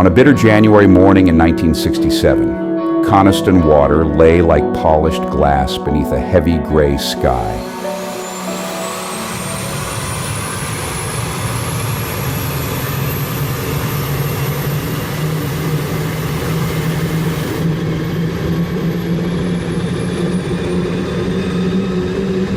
On a bitter January morning in 1967, Coniston Water lay like polished glass beneath a heavy gray sky.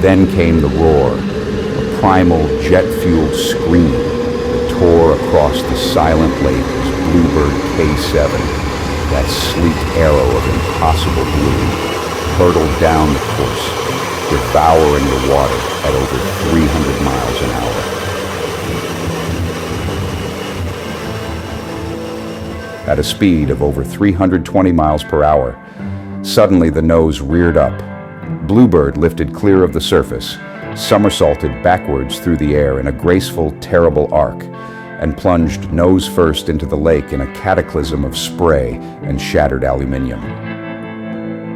Then came the roar, a primal jet-fueled scream that tore across the silent lake as Bluebird K7, that sleek arrow of impossible blue, hurtled down the course, devouring the water at over 300 miles an hour. At a speed of over 320 miles per hour, suddenly the nose reared up. Bluebird lifted clear of the surface, somersaulted backwards through the air in a graceful, terrible arc, and plunged nose first into the lake in a cataclysm of spray and shattered aluminium.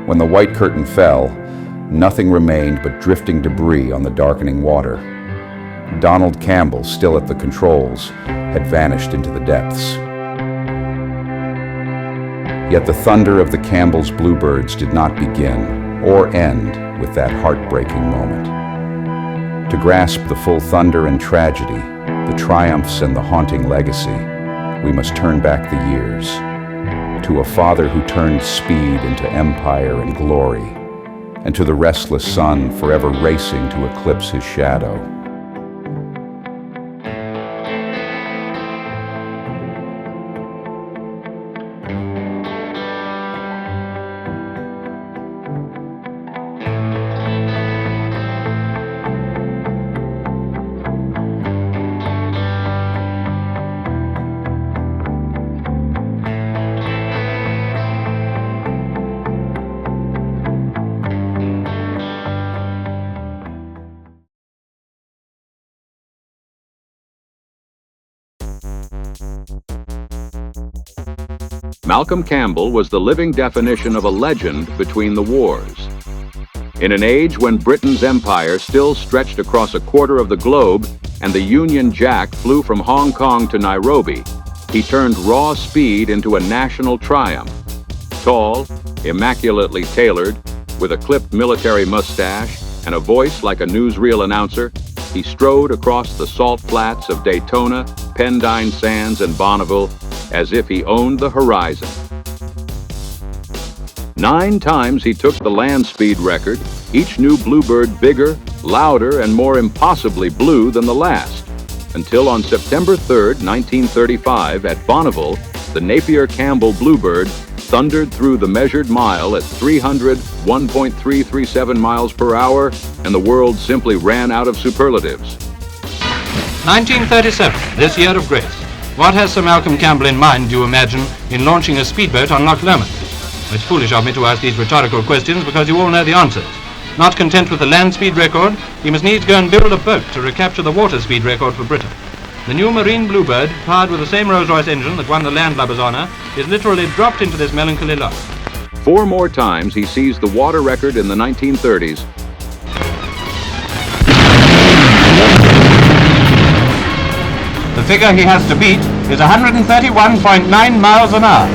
When the white curtain fell, nothing remained but drifting debris on the darkening water. Donald Campbell, still at the controls, had vanished into the depths. Yet the thunder of the Campbells' Bluebirds did not begin or end with that heartbreaking moment. To grasp the full thunder and tragedy, the triumphs and the haunting legacy, we must turn back the years to a father who turned speed into empire and glory, and to the restless sun forever racing to eclipse his shadow. Malcolm Campbell was the living definition of a legend between the wars. In an age when Britain's empire still stretched across a quarter of the globe and the Union Jack flew from Hong Kong to Nairobi, he turned raw speed into a national triumph. Tall, immaculately tailored, with a clipped military mustache and a voice like a newsreel announcer, he strode across the salt flats of Daytona, Pendine Sands, and Bonneville as if he owned the horizon. 9 times he took the land speed record, each new Bluebird bigger, louder, and more impossibly blue than the last, until on September 3rd, 1935, at Bonneville, the Napier-Campbell Bluebird thundered through the measured mile at 1.337 miles per hour, and the world simply ran out of superlatives. 1937, this year of grace. What has Sir Malcolm Campbell in mind, do you imagine, in launching a speedboat on Loch Lomond? It's foolish of me to ask these rhetorical questions because you all know the answers. Not content with the land speed record, he must needs go and build a boat to recapture the water speed record for Britain. The new Marine Bluebird, powered with the same Rolls-Royce engine that won the landlubber's honour, is literally dropped into this melancholy loch. 4 more times he seized the water record in the 1930s. The figure he has to beat is 131.9 miles an hour.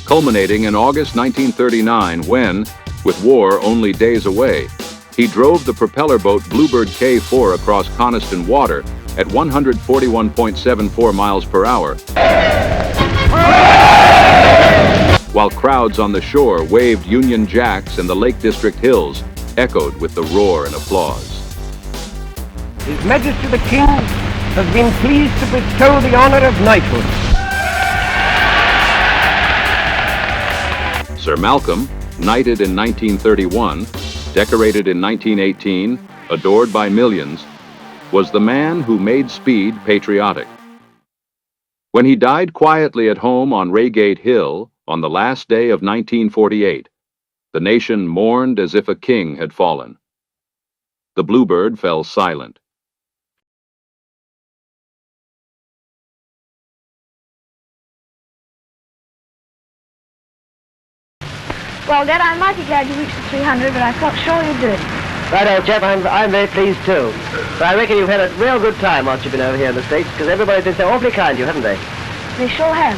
Culminating in August 1939 when, with war only days away, he drove the propeller boat Bluebird K4 across Coniston Water at 141.74 miles per hour, while crowds on the shore waved Union Jacks and the Lake District hills echoed with the roar and applause. His Majesty the King has been pleased to bestow the honor of knighthood. Sir Malcolm, knighted in 1931, decorated in 1918, adored by millions, was the man who made speed patriotic. When he died quietly at home on Reigate Hill on the last day of 1948, the nation mourned as if a king had fallen. The Bluebird fell silent. Well, Dad, I'm mighty glad you reached the 300, but I felt sure you'd do it. Right, old chap, I'm very pleased too. But I reckon you've had a real good time whilst you've been over here in the States, because everybody's been so awfully kind to you, haven't they? They sure have.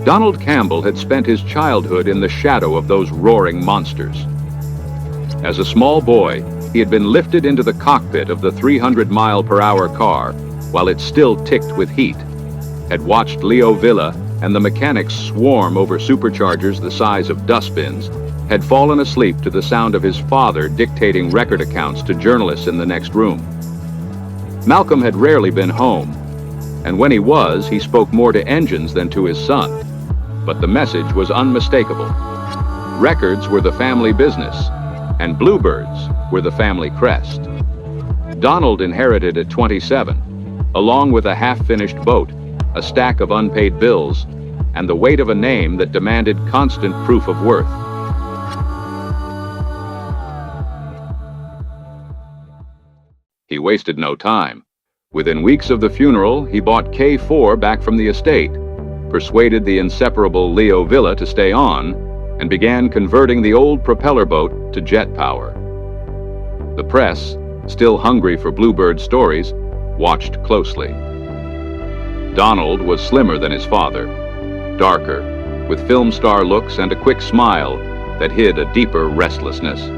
Donald Campbell had spent his childhood in the shadow of those roaring monsters. As a small boy, he had been lifted into the cockpit of the 300-mile-per-hour car while it still ticked with heat, had watched Leo Villa and the mechanics swarm over superchargers the size of dustbins, had fallen asleep to the sound of his father dictating record accounts to journalists in the next room. Malcolm had rarely been home, and when he was, he spoke more to engines than to his son. But the message was unmistakable. Records were the family business, and bluebirds were the family crest. Donald inherited at 27, along with a half-finished boat, a stack of unpaid bills, and the weight of a name that demanded constant proof of worth. He wasted no time. Within weeks of the funeral, he bought K4 back from the estate, persuaded the inseparable Leo Villa to stay on, and began converting the old propeller boat to jet power. The press, still hungry for Bluebird stories, watched closely. Donald was slimmer than his father, darker, with film star looks and a quick smile that hid a deeper restlessness.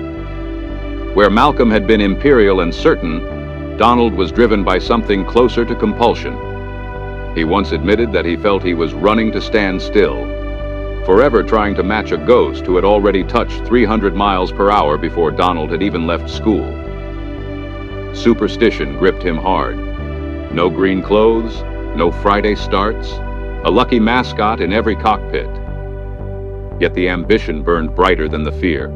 Where Malcolm had been imperial and certain, Donald was driven by something closer to compulsion. He once admitted that he felt he was running to stand still, forever trying to match a ghost who had already touched 300 miles per hour before Donald had even left school. Superstition gripped him hard. No green clothes, no Friday starts, a lucky mascot in every cockpit. Yet the ambition burned brighter than the fear.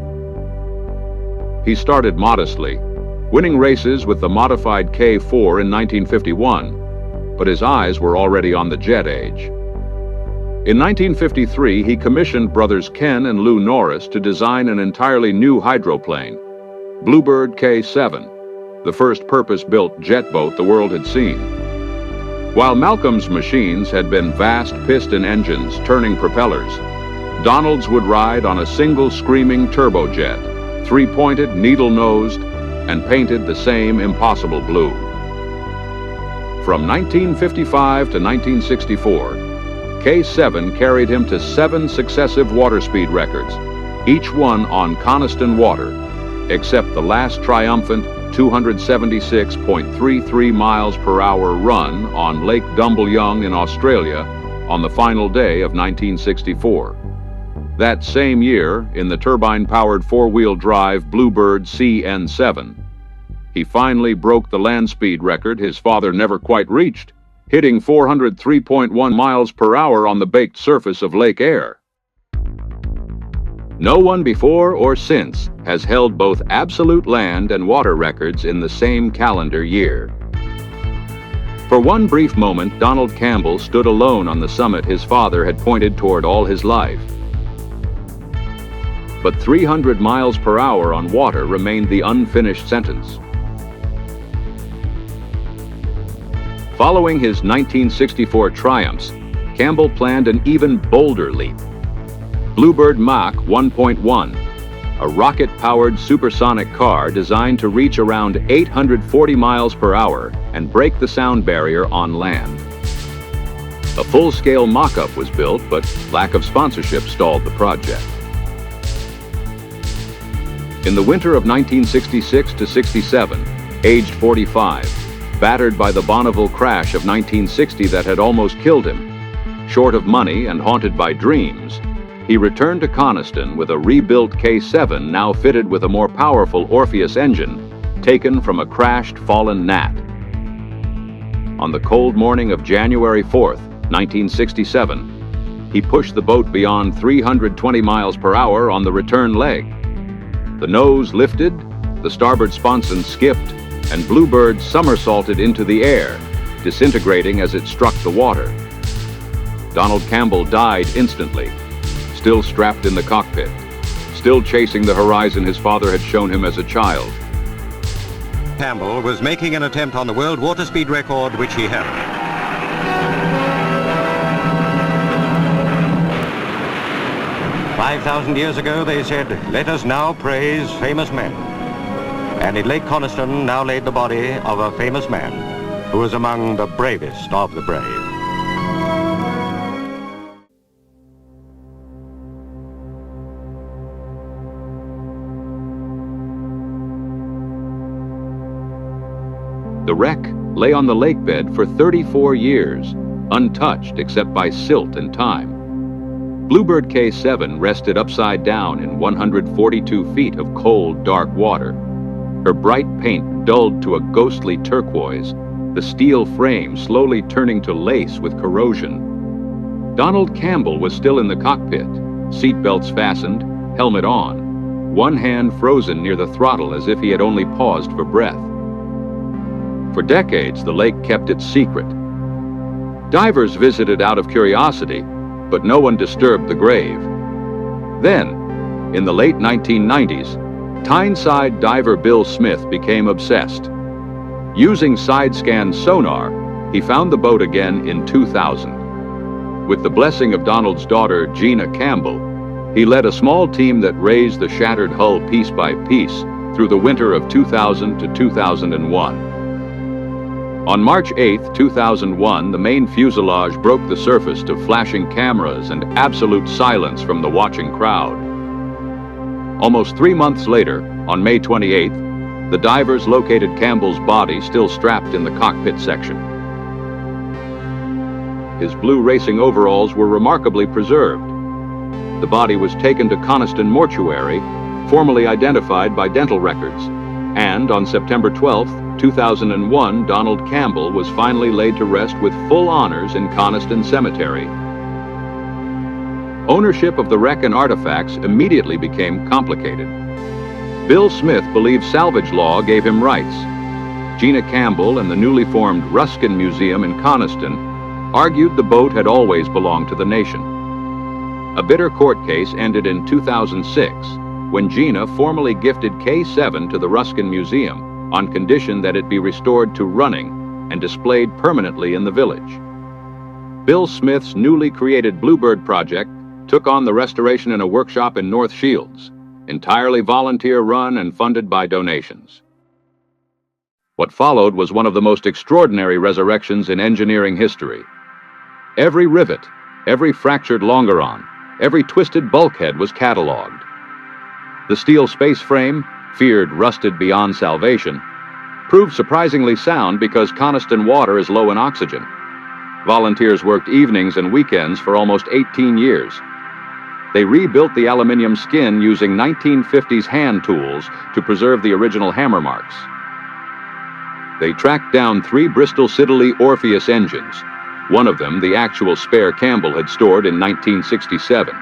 He started modestly, winning races with the modified K4 in 1951, but his eyes were already on the jet age. In 1953, he commissioned brothers Ken and Lou Norris to design an entirely new hydroplane, Bluebird K7, the first purpose-built jet boat the world had seen. While Malcolm's machines had been vast piston engines turning propellers, Donald's would ride on a single screaming turbojet, three-pointed, needle-nosed, and painted the same impossible blue. From 1955 to 1964, K7 carried him to 7 successive water speed records, each one on Coniston Water, except the last triumphant 276.33 miles per hour run on Lake Dumble-Young in Australia on the final day of 1964. That same year, in the turbine-powered four-wheel drive Bluebird CN7, he finally broke the land speed record his father never quite reached, hitting 403.1 miles per hour on the baked surface of Lake Eyre. No one before or since has held both absolute land and water records in the same calendar year. For one brief moment, Donald Campbell stood alone on the summit his father had pointed toward all his life. But 300 miles per hour on water remained the unfinished sentence. Following his 1964 triumphs, Campbell planned an even bolder leap. Bluebird Mach 1.1, a rocket-powered supersonic car designed to reach around 840 miles per hour and break the sound barrier on land. A full-scale mock-up was built, but lack of sponsorship stalled the project. In the winter of 1966 to 67, aged 45, battered by the Bonneville crash of 1960 that had almost killed him, short of money and haunted by dreams, he returned to Coniston with a rebuilt K7 now fitted with a more powerful Orpheus engine, taken from a crashed fallen Gnat. On the cold morning of January 4th, 1967, he pushed the boat beyond 320 miles per hour on the return leg. The nose lifted, the starboard sponson skipped, and Bluebird somersaulted into the air, disintegrating as it struck the water. Donald Campbell died instantly, still strapped in the cockpit, still chasing the horizon his father had shown him as a child. Campbell was making an attempt on the world water speed record which he held. 5,000 years ago, they said, let us now praise famous men. And in Lake Coniston now laid the body of a famous man who was among the bravest of the brave. The wreck lay on the lake bed for 34 years, untouched except by silt and time. Bluebird K7 rested upside down in 142 feet of cold, dark water. Her bright paint dulled to a ghostly turquoise, the steel frame slowly turning to lace with corrosion. Donald Campbell was still in the cockpit, seatbelts fastened, helmet on, one hand frozen near the throttle as if he had only paused for breath. For decades, the lake kept its secret. Divers visited out of curiosity, but no one disturbed the grave. Then, in the late 1990s, Tyneside diver Bill Smith became obsessed. Using side-scan sonar, he found the boat again in 2000. With the blessing of Donald's daughter, Gina Campbell, he led a small team that raised the shattered hull piece by piece through the winter of 2000 to 2001. On March 8, 2001, the main fuselage broke the surface to flashing cameras and absolute silence from the watching crowd. Almost 3 months later, on May 28th, the divers located Campbell's body still strapped in the cockpit section. His blue racing overalls were remarkably preserved. The body was taken to Coniston Mortuary, formally identified by dental records, and on September 12th, 2001, Donald Campbell was finally laid to rest with full honors in Coniston Cemetery. Ownership of the wreck and artifacts immediately became complicated. Bill Smith believed salvage law gave him rights. Gina Campbell and the newly formed Ruskin Museum in Coniston argued the boat had always belonged to the nation. A bitter court case ended in 2006 when Gina formally gifted K7 to the Ruskin Museum on condition that it be restored to running and displayed permanently in the village. Bill Smith's newly created Bluebird project took on the restoration in a workshop in North Shields, entirely volunteer-run and funded by donations. What followed was one of the most extraordinary resurrections in engineering history. Every rivet, every fractured longeron, every twisted bulkhead was cataloged. The steel space frame, feared rusted beyond salvation, proved surprisingly sound because Coniston Water is low in oxygen. Volunteers worked evenings and weekends for almost 18 years. They rebuilt the aluminium skin using 1950s hand tools to preserve the original hammer marks. They tracked down 3 Bristol Siddeley Orpheus engines, one of them the actual spare Campbell had stored in 1967.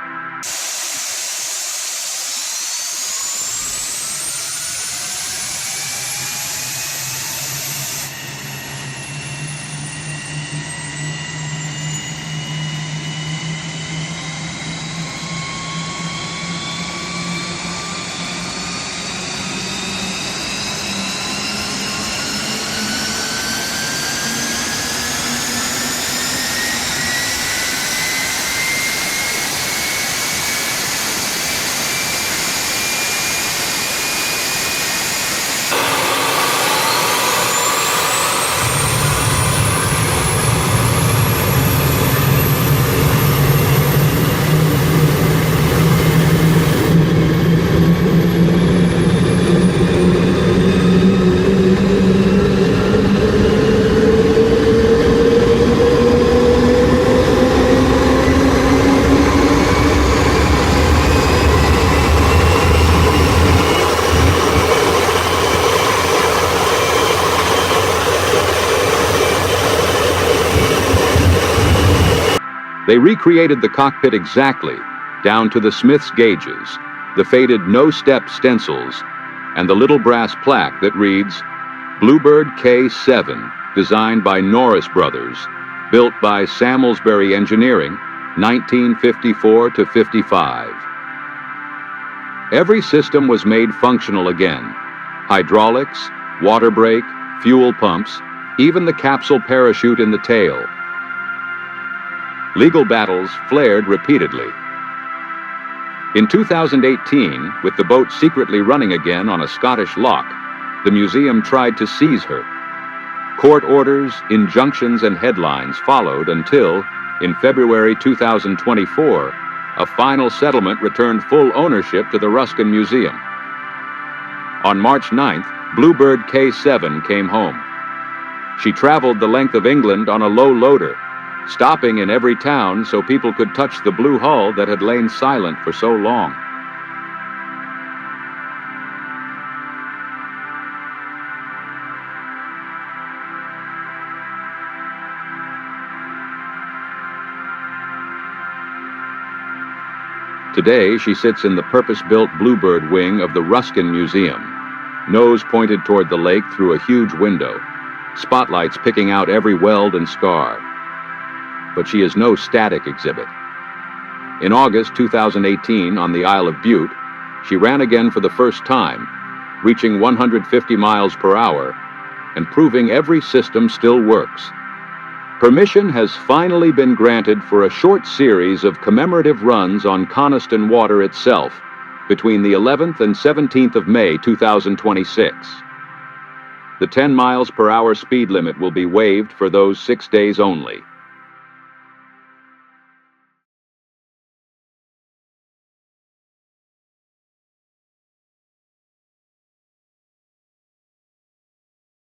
They recreated the cockpit exactly, down to the Smith's gauges, the faded no-step stencils, and the little brass plaque that reads, Bluebird K7, designed by Norris Brothers, built by Samlesbury Engineering, 1954 to 55. Every system was made functional again. Hydraulics, water brake, fuel pumps, even the capsule parachute in the tail. Legal battles flared repeatedly. In 2018, with the boat secretly running again on a Scottish loch, the museum tried to seize her. Court orders, injunctions, and headlines followed until, in February 2024, a final settlement returned full ownership to the Ruskin Museum. On March 9th, Bluebird K7 came home. She traveled the length of England on a low loader, stopping in every town so people could touch the blue hull that had lain silent for so long. Today, she sits in the purpose-built Bluebird wing of the Ruskin Museum, nose pointed toward the lake through a huge window, spotlights picking out every weld and scar. But she is no static exhibit. In August 2018, on the Isle of Bute, she ran again for the first time, reaching 150 miles per hour and proving every system still works. Permission has finally been granted for a short series of commemorative runs on Coniston Water itself between the 11th and 17th of May 2026. The 10 miles per hour speed limit will be waived for those 6 days only.